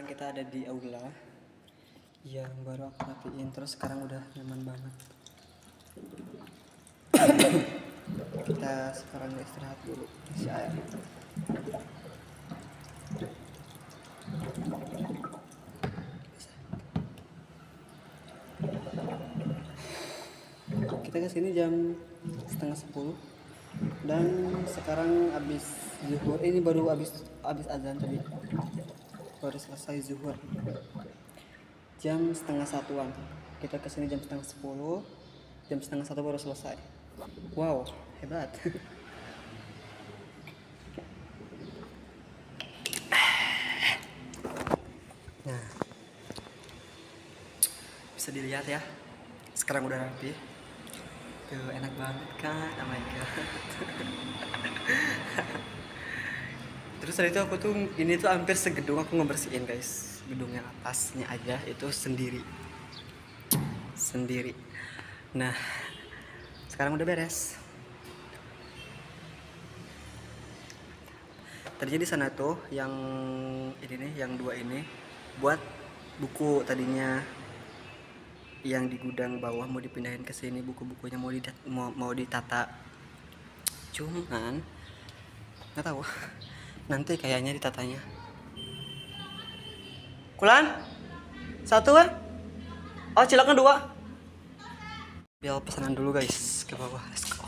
sekarang kita ada di aula yang baru aku rapiin, terus sekarang udah nyaman banget. Kita sekarang istirahat dulu, isi air. Kita kesini jam 9:30 dan sekarang habis zuhur. Ini baru habis azan tadi, baru selesai zuhur jam 9:30-an. Kita kesini jam 9:30, jam 9:30 baru selesai. Wow, hebat. Nah, bisa dilihat ya, sekarang udah rapi. Tuh, enak banget kan? Oh my god. Terus tadi itu aku tuh, ini tuh hampir segedung aku ngebersihin guys. Gedung yang atasnya aja itu sendiri. Nah, sekarang udah beres. Tadinya di sana tuh yang ini nih, yang dua ini buat buku tadinya, yang di gudang bawah mau dipindahin ke sini, buku-bukunya mau ditata. Cuman nggak tahu nanti kayaknya ditatanya. Kulan satu kan? Oh, silakan dua. Biar pesanan dulu guys ke bawah. Let's go.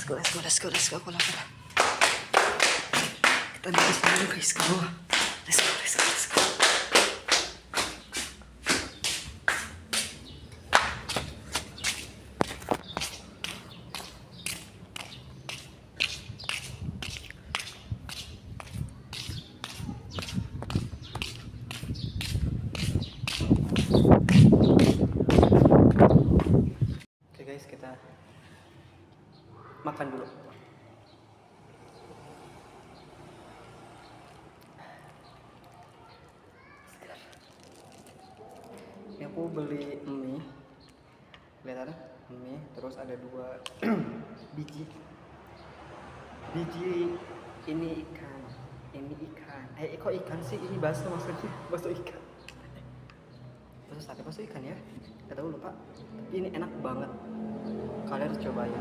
Kulan. Kita pesanan dulu guys ke bawah. Let's go. Oke guys, kita makan dulu. Ini aku beli mie, kelihatan mie, terus ada 2 biji ini ikan. Kok ikan sih? Ini bakso maksudnya, bakso ikan. Bakso sapi, bakso ikan ya? Gak tahu, lupa. Tapi ini enak banget. Kalian harus cobain.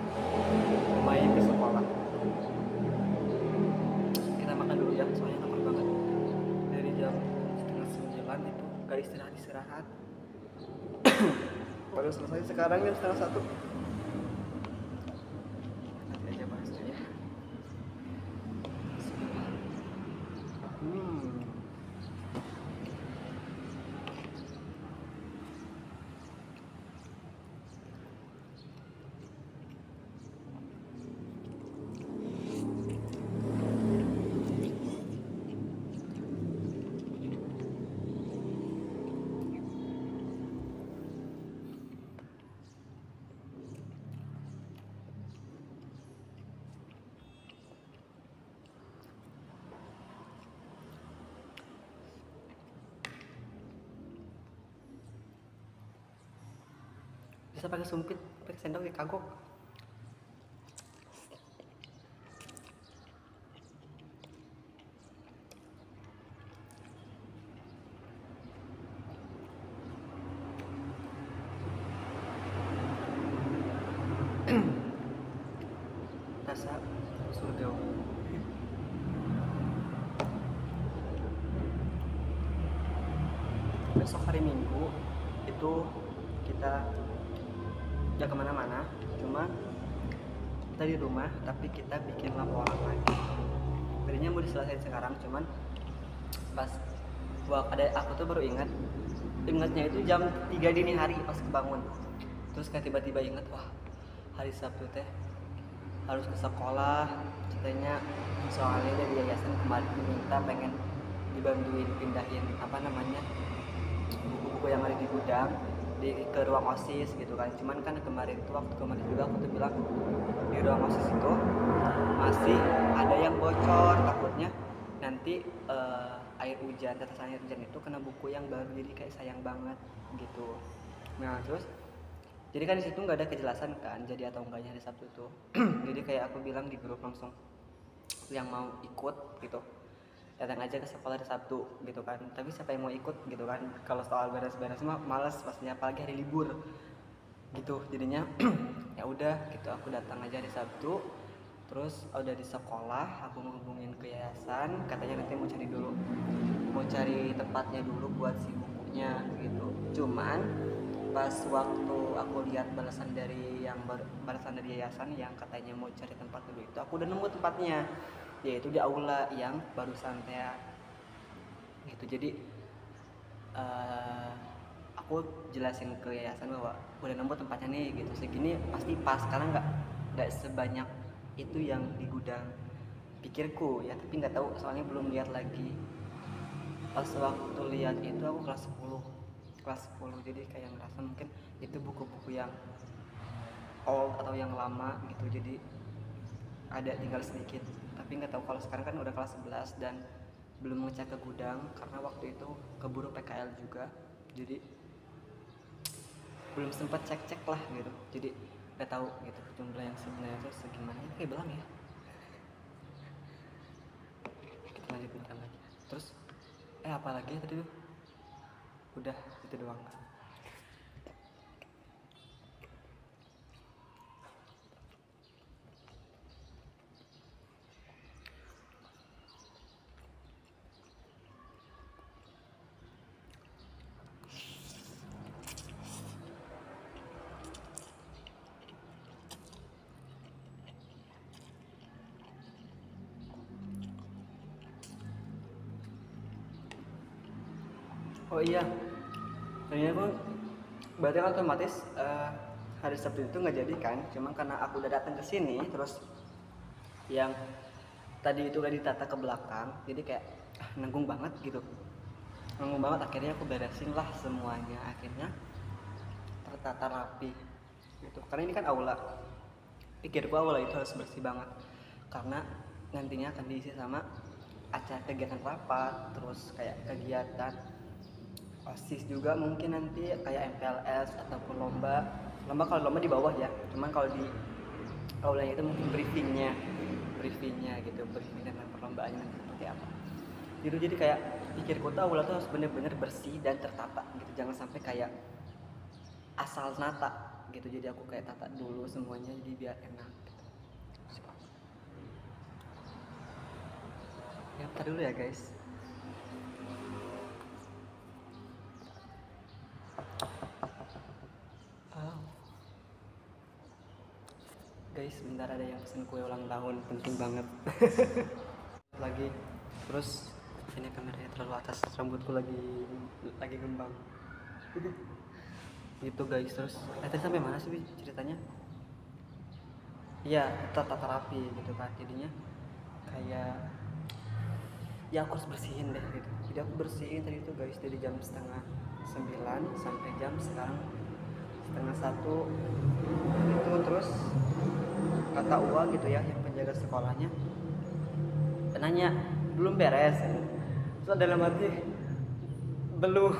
Main ke sekolah. Kita makan dulu ya, soalnya lapar banget. Dari jam 8:30 itu gak istirahat. Baru selesai sekarang jam 12:30. Nanti aja bahasnya ya. Bisa pakai sumpit, pakai sendok ya, kagok. Rasa surga. Besok hari Minggu itu kita gak kemana-mana, cuma kita di rumah, tapi kita bikin laporan lagi. Tadinya mau diselesaikan sekarang, cuman pas aku tuh baru ingatnya itu jam 3 dini hari pas kebangun. Terus kayak tiba-tiba ingat, wah hari Sabtu teh harus ke sekolah, katanya soalnya dari yayasan kemarin diminta pengen dibantuin pindahin buku-buku yang ada di gudang ke ruang OSIS gitu kan. Cuman kan waktu kemarin juga aku tuh bilang di ruang OSIS itu masih ada yang bocor, takutnya nanti tetesan air hujan itu kena buku yang baru, jadi kayak sayang banget gitu. Nah terus jadi kan di situ nggak ada kejelasan kan jadi atau enggaknya hari Sabtu itu. Jadi kayak aku bilang di grup langsung yang mau ikut gitu, datang aja ke sekolah hari Sabtu gitu kan. Tapi siapa yang mau ikut gitu kan, kalau soal beres-beres mah males pastinya, apalagi hari libur gitu. Jadinya ya udah gitu, aku datang aja hari Sabtu. Terus udah di sekolah aku ngehubungin ke yayasan, katanya nanti mau cari tempatnya dulu buat si bukunya gitu. Cuman pas waktu aku lihat balasan dari yayasan yang katanya mau cari tempat dulu, itu aku udah nemu tempatnya, yaitu di aula yang barusan teh gitu. Jadi aku jelasin ke yayasan bahwa udah nemu tempatnya nih gitu, segini pasti pas, karena nggak sebanyak itu yang di gudang pikirku ya, tapi nggak tahu soalnya belum lihat lagi. Pas waktu lihat itu aku kelas 10, jadi kayak ngerasa mungkin itu buku-buku yang old atau yang lama gitu, jadi ada tinggal sedikit. Tapi nggak tahu kalau sekarang kan udah kelas 11 dan belum ngecek ke gudang karena waktu itu keburu PKL juga, jadi belum sempat cek lah gitu. Jadi nggak tahu gitu jumlah yang sebenarnya itu segimana. Ini kayak belang ya. Kita lanjutin lagi. Terus apa lagi ya tadi tuh? Udah itu doang. Oh iya, tadinya aku berarti kan otomatis hari Sabtu itu nggak jadi kan, cuma karena aku udah datang ke sini terus yang tadi itu udah ditata ke belakang, jadi kayak nanggung banget gitu, nanggung banget. Akhirnya aku beresin lah semuanya, akhirnya tertata rapi gitu. Karena ini kan aula, pikirku aula itu harus bersih banget karena nantinya akan diisi sama acara kegiatan rapat, terus kayak kegiatan OSIS juga mungkin nanti, kayak MPLS ataupun lomba. Kalau lomba di bawah ya, cuman kalau di aulanya itu mungkin briefingnya gitu, briefing tentang perlombaannya nanti seperti apa gitu. Jadi kayak pikirku tuh aula tuh harus bener-bener bersih dan tertata gitu, jangan sampai kayak asal nata gitu. Jadi aku kayak tata dulu semuanya jadi biar enak gitu. Ya bentar dulu ya guys. Guys, bentar, ada yang pesen kue ulang tahun, penting banget. Lagi, terus ini kameranya terlalu atas, rambutku lagi ngembang. Gitu guys. Terus tadi sampai mana sih ceritanya? Iya, tata rapi gitu kan. Jadinya kayak ya aku harus bersihin deh gitu. Jadi aku bersihin tadi itu guys dari jam setengah 9 sampai jam sekarang setengah 1 itu. Terus kata Uwa gitu ya, yang penjaga sekolahnya, nanya belum beres. Terus dalam hati belum.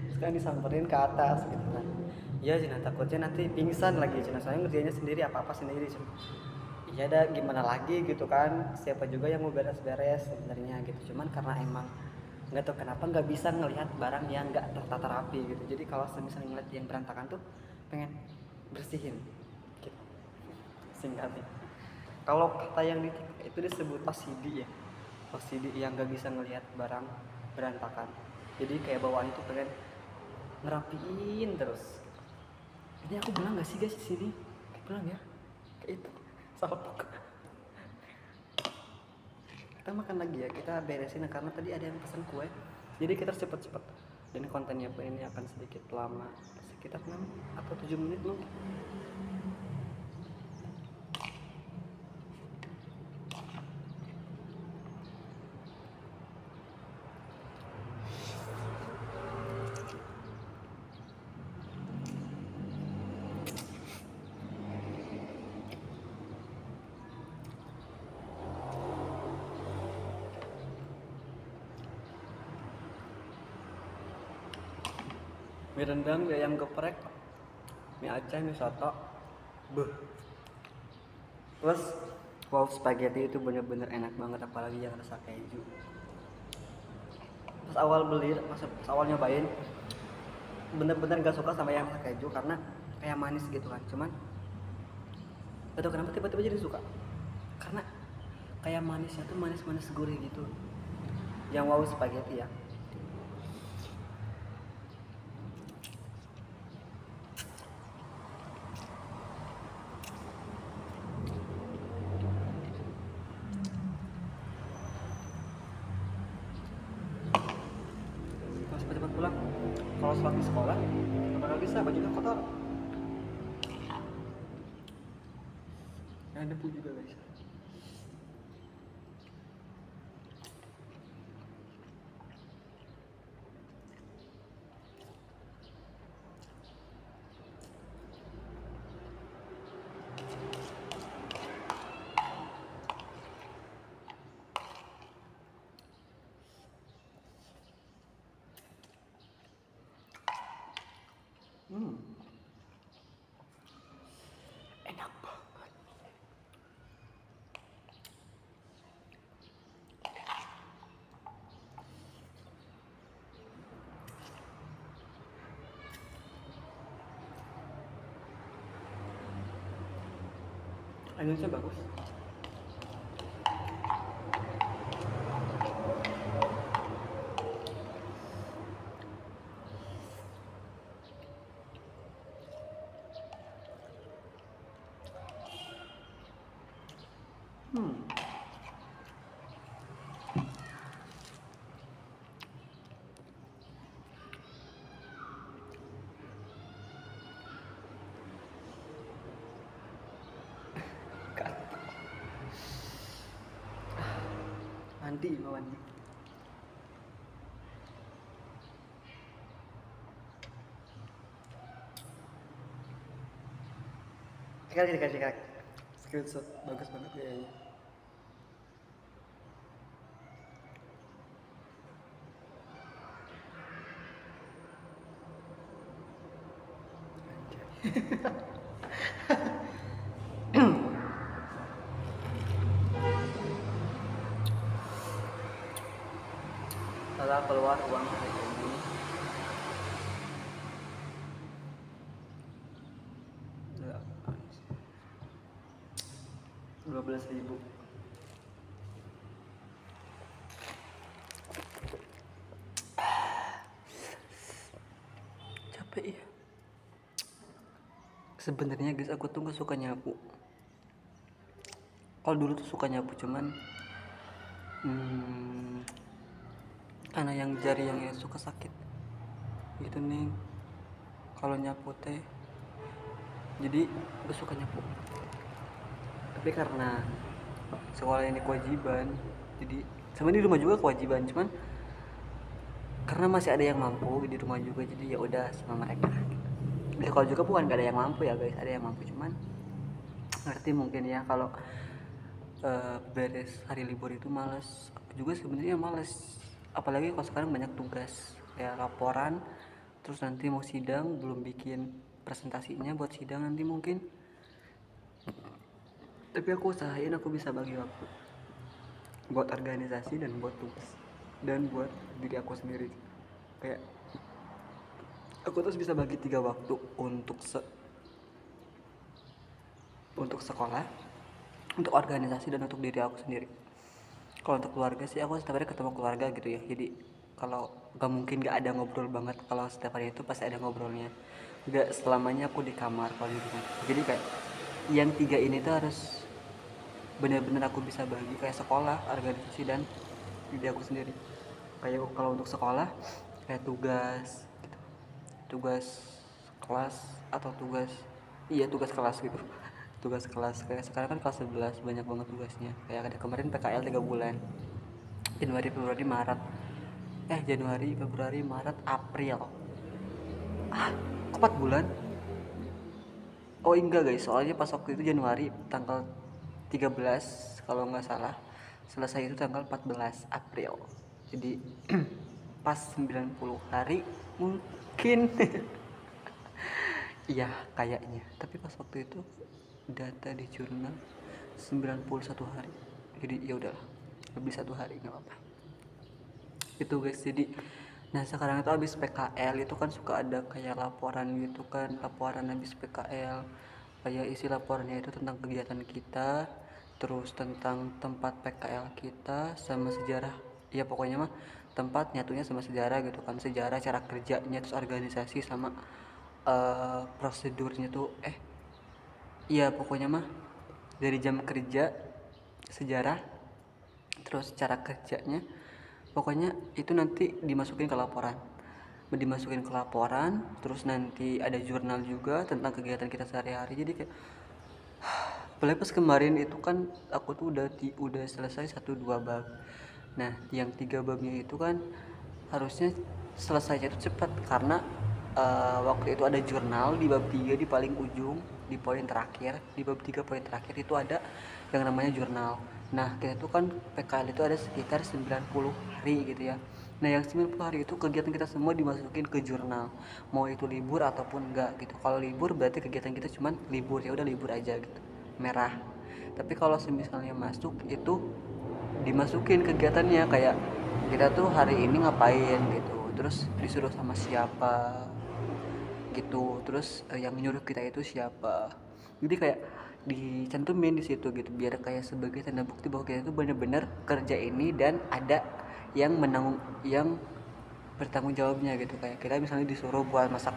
Terus kan disamperin ke atas gitu kan. Iya Cina, takutnya nanti pingsan lagi Cina, soalnya ngerjainnya sendiri, apa-apa sendiri Cina. Iya ada gimana lagi gitu kan, siapa juga yang mau beres-beres sebenarnya gitu. Cuman karena emang nggak tahu kenapa nggak bisa ngelihat barang yang nggak tertata rapi gitu. Jadi kalau misalnya ngeliat yang berantakan tuh pengen bersihin gitu. Singkatnya, kalau kata yang itu disebut OCD ya, OCD yang nggak bisa ngelihat barang berantakan. Jadi kayak bawaan itu pengen ngerapiin terus. Ini aku bilang nggak sih guys di sini? Kayak bilang ya, kayak itu salpok. Kita makan lagi ya, kita beresin karena tadi ada yang pesan kue, jadi kita cepet-cepet. Dan kontennya pun ini akan sedikit lama, sekitar 6 atau 7 menit mungkin. Mie rendang, mie ayam geprek, mie aceh, mie soto, beuh. Terus Wow, spaghetti itu bener-bener enak banget, apalagi yang rasa keju. Pas awal beli, pas awal nyobain, bener-bener gak suka sama yang rasa keju karena kayak manis gitu kan. Cuman gak tau kenapa tiba-tiba jadi suka, karena kayak manisnya tuh manis-manis gurih gitu. Yang wow spaghetti ya. Kalau cepat-cepat pulang, kalau sholat di sekolah bakal bisa bajunya kotor. Ada debu juga guys. Hmm, enak banget. Indonesia bagus. Hmm, mandi mau mandi. Dikasih screenshot bagus banget kayaknya. Setelah keluar uang hari ini 12.000. Capek ya. Sebenarnya guys, aku tuh gak suka nyapu. Kalau dulu tuh suka nyapu, cuman karena yang jari yang suka sakit gitu nih kalau nyapu teh, jadi gak suka nyapu. Tapi karena sekolah ini kewajiban, jadi sebenarnya di rumah juga kewajiban, cuman karena masih ada yang mampu di rumah juga, jadi ya udah sama mereka. Di sekolah juga bukan gak ada yang mampu ya guys, ada yang mampu, cuman ngerti mungkin ya kalau beres hari libur itu males. Aku juga sebenarnya males, apalagi kalau sekarang banyak tugas kayak laporan, terus nanti mau sidang belum bikin presentasinya buat sidang nanti mungkin. Tapi aku usahain aku bisa bagi waktu buat organisasi dan buat tugas dan buat diri aku sendiri. Kayak aku terus bisa bagi 3 waktu untuk sekolah, untuk organisasi, dan untuk diri aku sendiri. Kalau untuk keluarga sih aku setiap hari ketemu keluarga gitu ya, jadi kalau gak mungkin gak ada ngobrol banget, kalau setiap hari itu pasti ada ngobrolnya. Gak selamanya aku di kamar kalau di rumah, jadi kayak yang 3 ini tuh harus benar-benar aku bisa bagi, kayak sekolah, organisasi, dan diri aku sendiri. Kayak kalau untuk sekolah kayak tugas gitu, tugas kelas atau tugas kelas gitu. Tugas kelas kayak sekarang kan kelas 11 banyak banget tugasnya, kayak ada kemarin PKL 3 bulan, Januari Februari Maret, Januari Februari Maret April, 4 bulan. Oh enggak guys, soalnya pas waktu itu Januari tanggal 13 kalau nggak salah, selesai itu tanggal 14 April, jadi pas 90 hari mungkin. Iya kayaknya, tapi pas waktu itu data di jurnal 91 hari. Jadi ya udahlah, lebih 1 hari nggak apa-apa. Itu guys. Jadi nah sekarang itu habis PKL itu kan suka ada kayak laporan gitu kan, laporan habis PKL. Kayak isi laporannya itu tentang kegiatan kita, terus tentang tempat PKL kita sama sejarah. Ya pokoknya mah tempat nyatunya sama sejarah gitu kan, sejarah, cara kerjanya, terus organisasi sama prosedurnya tuh iya pokoknya mah dari jam kerja, sejarah, terus cara kerjanya, pokoknya itu nanti dimasukin ke laporan. Terus nanti ada jurnal juga tentang kegiatan kita sehari-hari. Jadi kayak apalagi pas kemarin itu kan aku tuh udah selesai 1-2 bab. Nah yang 3 babnya itu kan harusnya selesainya itu cepat karena waktu itu ada jurnal di bab 3 di paling ujung, di poin terakhir, di bab 3 poin terakhir itu ada yang namanya jurnal. Nah kita tuh kan PKL itu ada sekitar 90 hari gitu ya. Nah yang 90 hari itu kegiatan kita semua dimasukin ke jurnal, mau itu libur ataupun enggak gitu. Kalau libur berarti kegiatan kita cuman libur, ya udah libur aja gitu, merah. Tapi kalau misalnya masuk itu dimasukin kegiatannya, kayak kita tuh hari ini ngapain gitu, terus disuruh sama siapa gitu, terus yang nyuruh kita itu siapa. Jadi kayak dicantumin di situ gitu, biar kayak sebagai tanda bukti bahwa kita itu benar-benar kerja ini dan ada yang yang bertanggung jawabnya gitu. Kayak kita misalnya disuruh buat masak,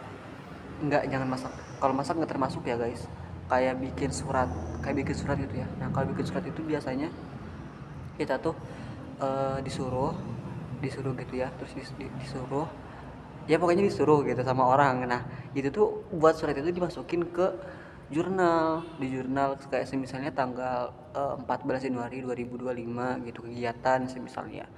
enggak, jangan masak, kalau masak nggak termasuk ya guys, kayak bikin surat gitu ya. Nah kalau bikin surat itu biasanya kita tuh disuruh disuruh gitu ya, terus disuruh, ya pokoknya disuruh gitu sama orang. Nah itu tuh buat surat itu dimasukin ke jurnal, di jurnal kayak misalnya tanggal 14 Januari 2025 gitu kegiatan misalnya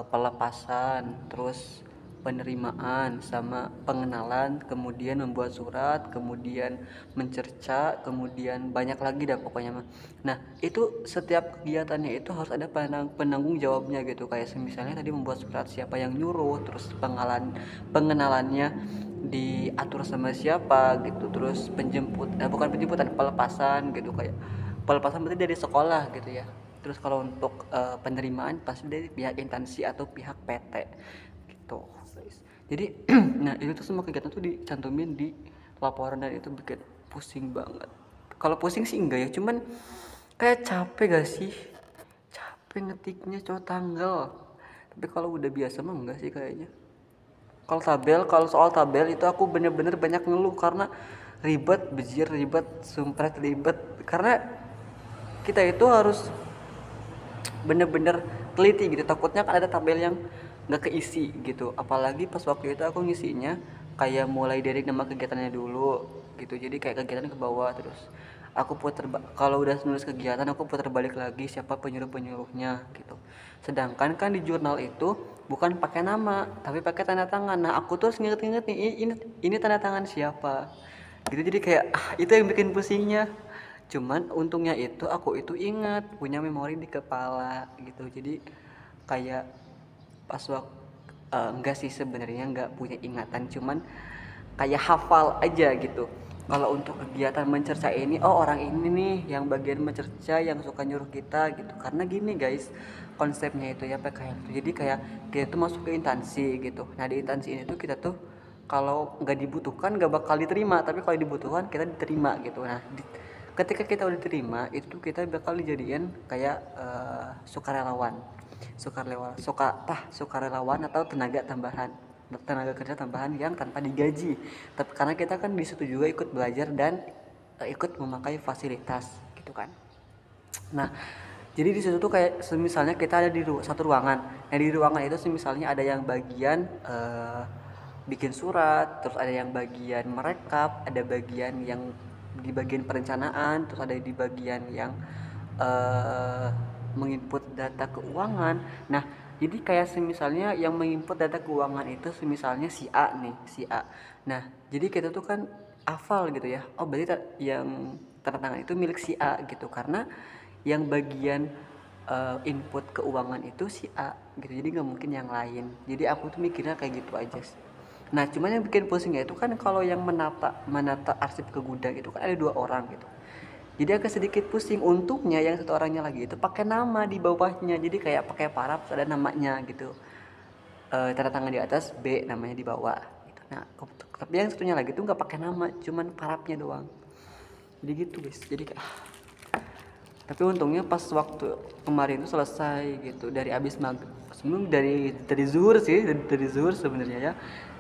pelepasan, terus penerimaan sama pengenalan, kemudian membuat surat, kemudian mencerca, kemudian banyak lagi dah pokoknya mah. Nah itu setiap kegiatannya itu harus ada penanggung jawabnya gitu, kayak misalnya tadi membuat surat siapa yang nyuruh, terus pengenalannya diatur sama siapa gitu, terus bukan penjemputan, pelepasan gitu, kayak pelepasan berarti dari sekolah gitu ya. Terus kalau untuk penerimaan pasti dari pihak instansi atau pihak PT gitu guys. Jadi nah itu tuh semua kegiatan tuh dicantumin di laporan dan itu bikin pusing banget. Kalau pusing sih enggak ya, cuman kayak capek gak sih, capek ngetiknya coba tanggal. Tapi kalau udah biasa mah enggak sih kayaknya. Kalau soal tabel itu aku bener-bener banyak ngeluh karena ribet, sumpret ribet. Karena kita itu harus bener-bener teliti gitu, takutnya kan ada tabel yang nggak keisi gitu. Apalagi pas waktu itu aku ngisinya kayak mulai dari nama kegiatannya dulu gitu, jadi kayak kegiatan ke bawah, terus aku kalau udah nulis kegiatan aku putar balik lagi siapa penyuruhnya gitu. Sedangkan kan di jurnal itu bukan pakai nama tapi pakai tanda tangan. Nah aku terus nginget-nginget nih, ini tanda tangan siapa gitu. Jadi kayak itu yang bikin pusingnya. Cuman untungnya itu aku itu ingat, punya memori di kepala gitu. Jadi kayak pas waktu enggak sih sebenarnya enggak punya ingatan, cuman kayak hafal aja gitu. Kalau untuk kegiatan mencerca ini, oh orang ini nih yang bagian mencerca yang suka nyuruh kita gitu. Karena gini guys, konsepnya itu ya PKL itu. Jadi kayak kita tuh masuk ke instansi gitu. Nah di instansi ini tuh kita tuh kalau nggak dibutuhkan nggak bakal diterima, tapi kalau dibutuhkan kita diterima gitu. Nah ketika kita udah diterima itu kita bakal dijadiin kayak sukarelawan atau tenaga kerja tambahan yang tanpa digaji. Tapi karena kita kan di situ juga ikut belajar dan ikut memakai fasilitas gitu kan. Nah jadi di situ tuh kayak misalnya kita ada di satu ruangan. Nah di ruangan itu misalnya ada yang bagian bikin surat, terus ada yang bagian merekap, ada bagian yang di bagian perencanaan, terus ada di bagian yang menginput data keuangan. Nah jadi kayak misalnya yang menginput data keuangan itu misalnya si A nih, si A. Nah jadi kita tuh kan hafal gitu ya, oh berarti yang tanda tangan itu milik si A gitu, karena yang bagian input keuangan itu si A gitu, jadi nggak mungkin yang lain. Jadi aku tuh mikirnya kayak gitu aja sih. Nah cuman yang bikin pusingnya itu kan kalau yang menata arsip ke gudang itu kan ada 2 orang gitu. Jadi agak sedikit pusing. Untungnya yang satu orangnya lagi itu pakai nama di bawahnya, jadi kayak pakai paraf ada namanya gitu, tanda tangan di atas, B namanya di bawah gitu. Nah tapi yang satunya lagi tuh nggak pakai nama, cuman parafnya doang. Jadi gitu guys, jadi kayak tapi untungnya pas waktu kemarin itu selesai gitu, dari abis maghrib, sebelum dari zuhur sih, dari zuhur sebenarnya ya,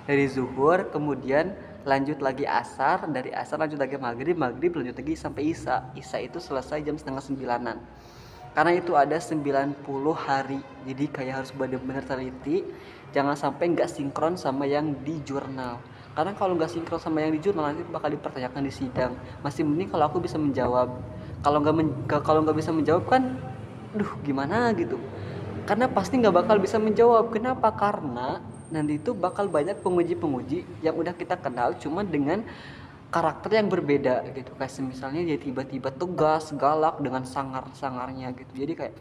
dari zuhur kemudian lanjut lagi asar, dari asar lanjut lagi maghrib, maghrib lanjut lagi sampai isya. Isya itu selesai jam setengah 9-an, karena itu ada 90 hari, jadi kayak harus benar-benar teliti, jangan sampai nggak sinkron sama yang di jurnal. Karena kalau nggak sinkron sama yang di jurnal nanti bakal dipertanyakan di sidang. Masih mending kalau aku bisa menjawab, kalau nggak bisa menjawab kan gimana gitu, karena pasti nggak bakal bisa menjawab. Kenapa? Karena nanti itu bakal banyak penguji-penguji yang udah kita kenal cuman dengan karakter yang berbeda gitu, kayak misalnya dia tiba-tiba tegas galak dengan sangar-sangarnya gitu. Jadi kayak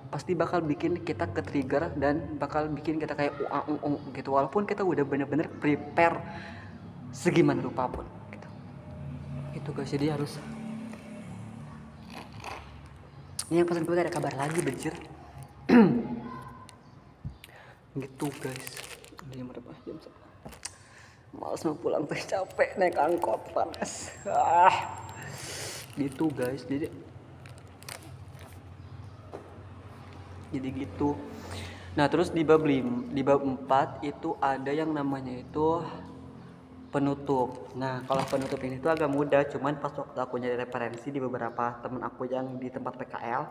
pasti bakal bikin kita ke trigger dan bakal bikin kita kayak gitu, walaupun kita udah bener-bener prepare segimana rupa pun gitu. Itu guys, jadi harus ini yang pesan gue ada kabar lagi benjir. Gitu guys, jam berapa? Jam 1. Males mau pulang teh, capek naik angkot panas. Gitu guys, jadi gitu. Nah terus di bab 4 itu ada yang namanya itu penutup. Nah kalau penutup ini tuh agak mudah, cuman pas waktu aku nyari referensi di beberapa temen aku yang di tempat PKL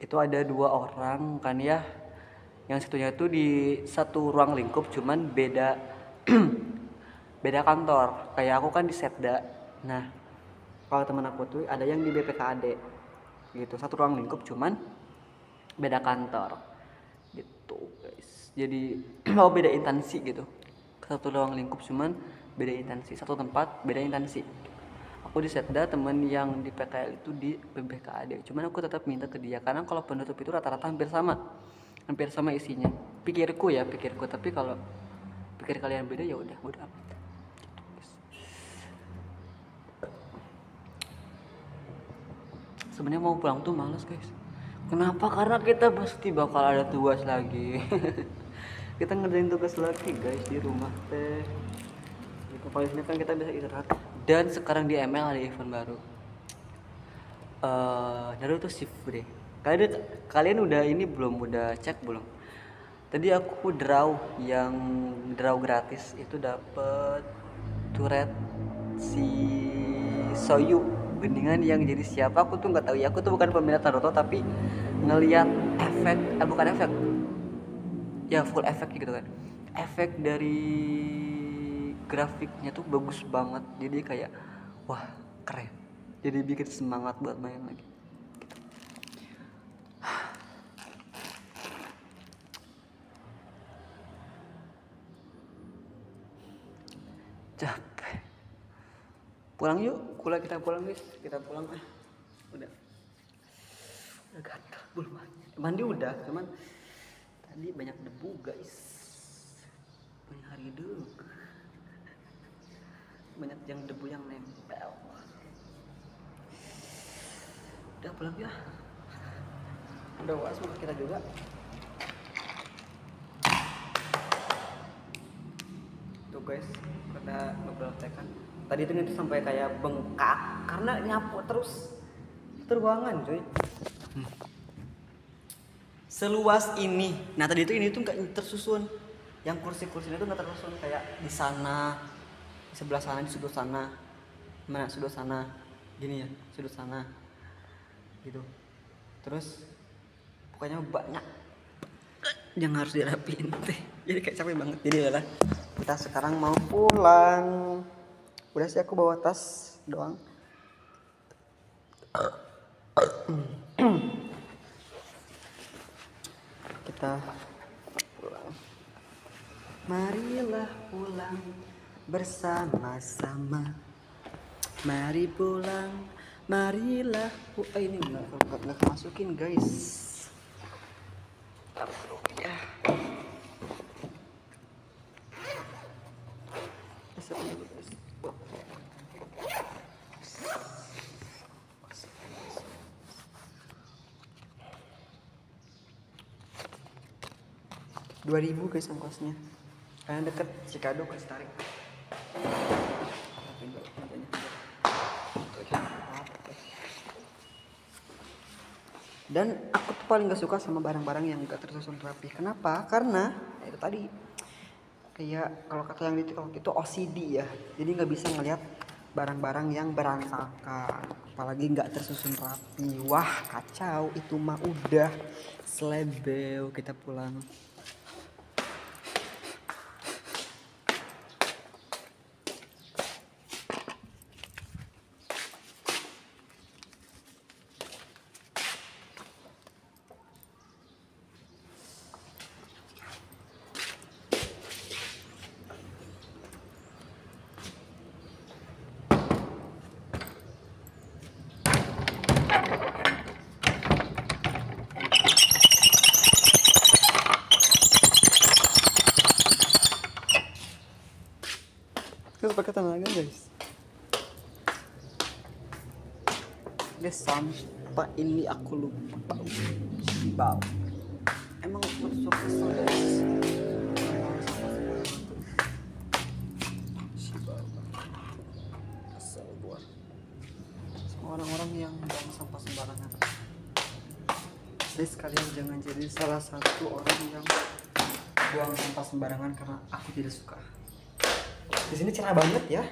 itu ada 2 orang kan ya, yang satunya itu di satu ruang lingkup cuman beda beda kantor. Kayak aku kan di Setda, nah kalau temen aku tuh ada yang di BPKAD gitu, satu ruang lingkup cuman beda kantor gitu guys. Jadi mau beda instansi gitu, satu ruang lingkup cuman beda instansi, satu tempat beda instansi. Aku di Setda, temen yang di PKL itu di BPKAD, cuman aku tetap minta ke dia karena kalau penutup itu rata-rata hampir sama isinya, pikirku, tapi kalau pikir kalian beda ya udah amat. Sebenarnya mau pulang tuh males guys. Kenapa? Karena kita pasti bakal ada tugas lagi. Kita ngerjain tugas lagi guys di rumah teh. Gitu, kalau ini kan kita bisa istirahat. Dan sekarang di ML ada event baru. Naruto shift deh. Kalian udah ini belum? Udah cek belum? Tadi aku draw gratis itu dapet turret si Soyu gendingan yang jadi siapa aku tuh nggak tahu ya. Aku tuh bukan peminat Naruto, tapi ngelihat efek bukan efek ya, full efek gitu kan, efek dari grafiknya tuh bagus banget, jadi kayak wah keren, jadi bikin semangat buat main lagi. Capek, pulang yuk, kita pulang guys, kita pulang. Udah gatal belum mandi udah, cuman tadi banyak debu guys, banyak hari dulu, banyak yang debu yang nempel. Udah pulang ya, udah was sama kita juga. Tuh guys, kita ngebeltekan tadi itu sampai kayak bengkak karena nyapu terus ruangan cuy. Seluas ini. Nah tadi itu ini tuh nggak tersusun, yang kursi-kursinya tuh nggak tersusun kayak di sana, di sebelah sana, di sudut sana, mana sudut sana, gini ya, sudut sana, gitu. Terus pokoknya banyak yang harus dirapiin teh. Jadi kayak capek banget. Jadi adalah kita sekarang mau pulang. Udah sih aku bawa tas doang. Kita pulang. Marilah pulang bersama-sama. Mari pulang, marilah ini nggak masukin guys. Ya. 2.000 guys ongkosnya. Kalian deket Cikado ke Tarik. Dan aku tuh paling gak suka sama barang-barang yang gak tersusun rapi. Kenapa? Karena itu tadi kayak kalau kata yang di TikTok itu OCD ya. Jadi nggak bisa ngelihat barang-barang yang berantakan, apalagi nggak tersusun rapi. Wah kacau, itu mah udah selebeo. Kita pulang. Terus pakai tenaga guys. Sampai ini aku lupa. Bau. Emang masuk kesel guys. Kesel gua. Sama orang-orang yang buang sampah sembarangan. Jadi sekalian jangan jadi salah satu orang yang buang sampah sembarangan karena aku tidak suka. Di sini cerah banget ya.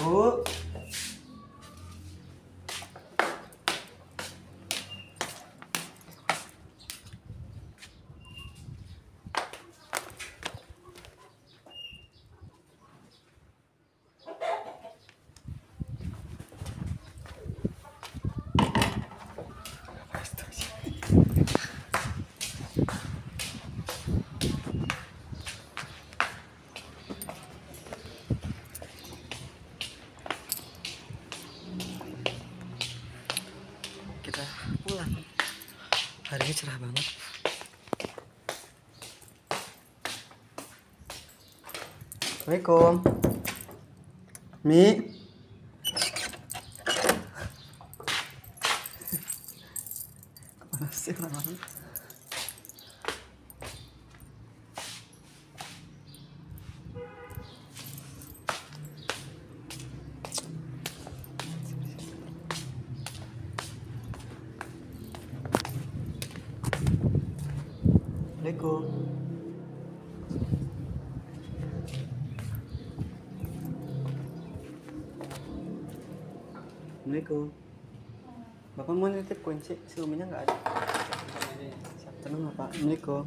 Bu. Kita pulang. Harinya cerah banget. Assalamualaikum. Mi. Mana sih orang-orang? Assalamualaikum. Assalamualaikum. Bapak mau nitip kunci, si Uminya nggak ada. Tenang Bapak. Assalamualaikum.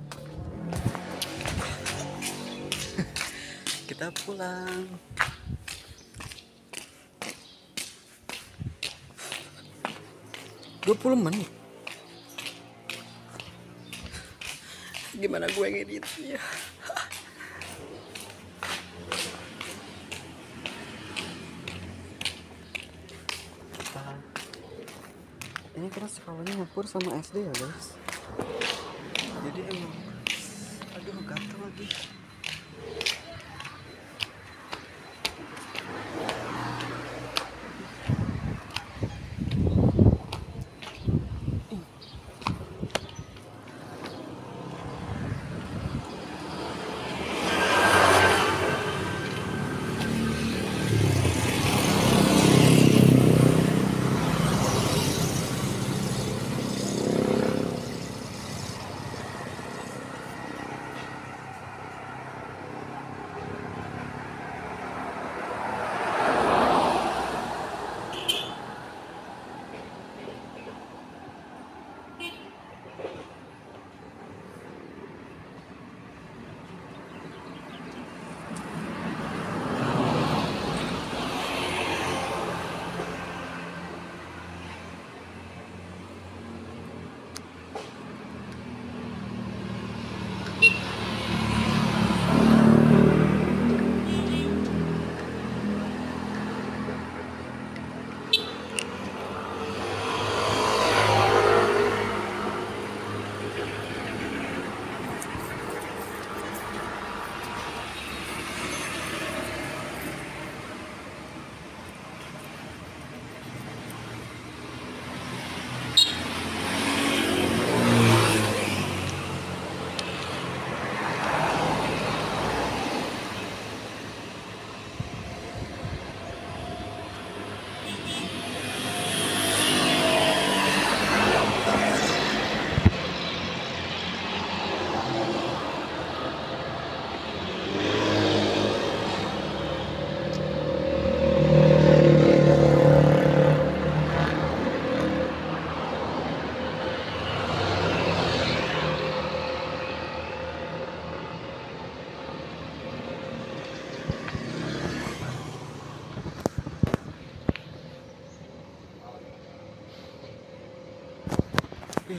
Kita pulang. "20 menit. Gimana gue ngeditnya? Ini kita sekolahnya nyampur sama SD ya guys. Jadi emang, aduh gatel lagi.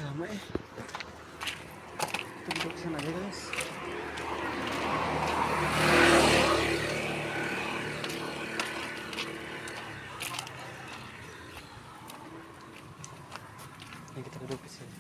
lama ya. Kita duduk kesana aja guys. Ini kita duduk di sini.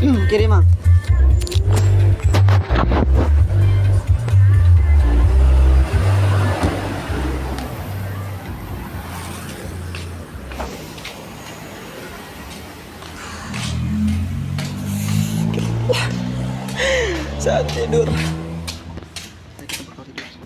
Kiri mang. Saat tidur. Kita bakal tidur.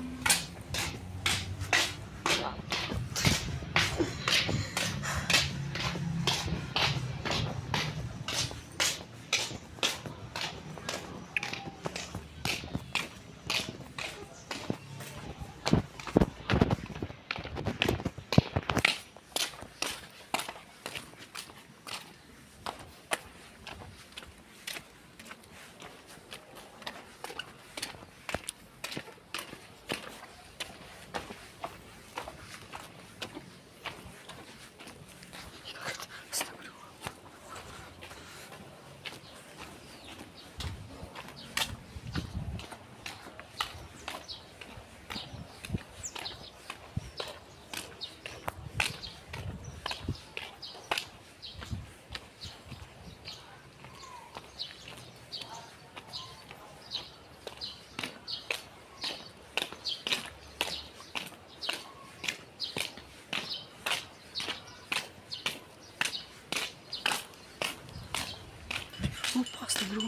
Pasti bro,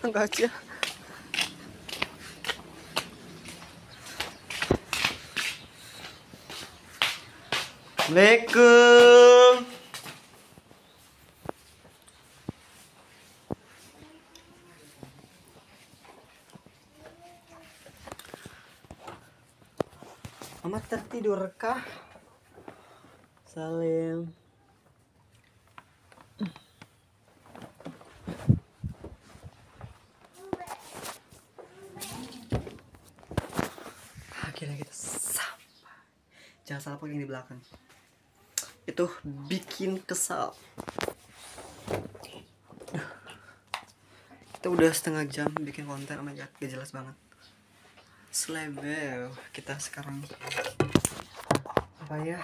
enggak aja. Assalamualaikum. Mama tertidurkah? Salim. Akhirnya kita sampai. Jangan salah pakai yang di belakang. Itu bikin kesal. Kita udah setengah jam bikin konten, oh my god, gak jelas banget. Selevel kita sekarang apa ya?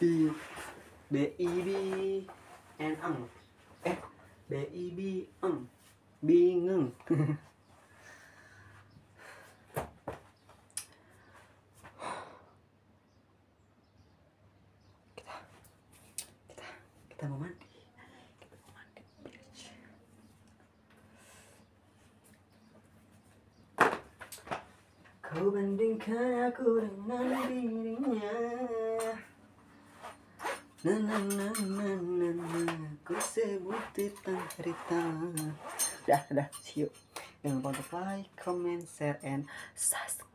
B I B N B I B bingung. Kita mau mandi. Kau bandingkan aku dengan dirinya. Ku sebut tentang cerita. Dah, see you. Jangan lupa untuk like, comment, share, and subscribe.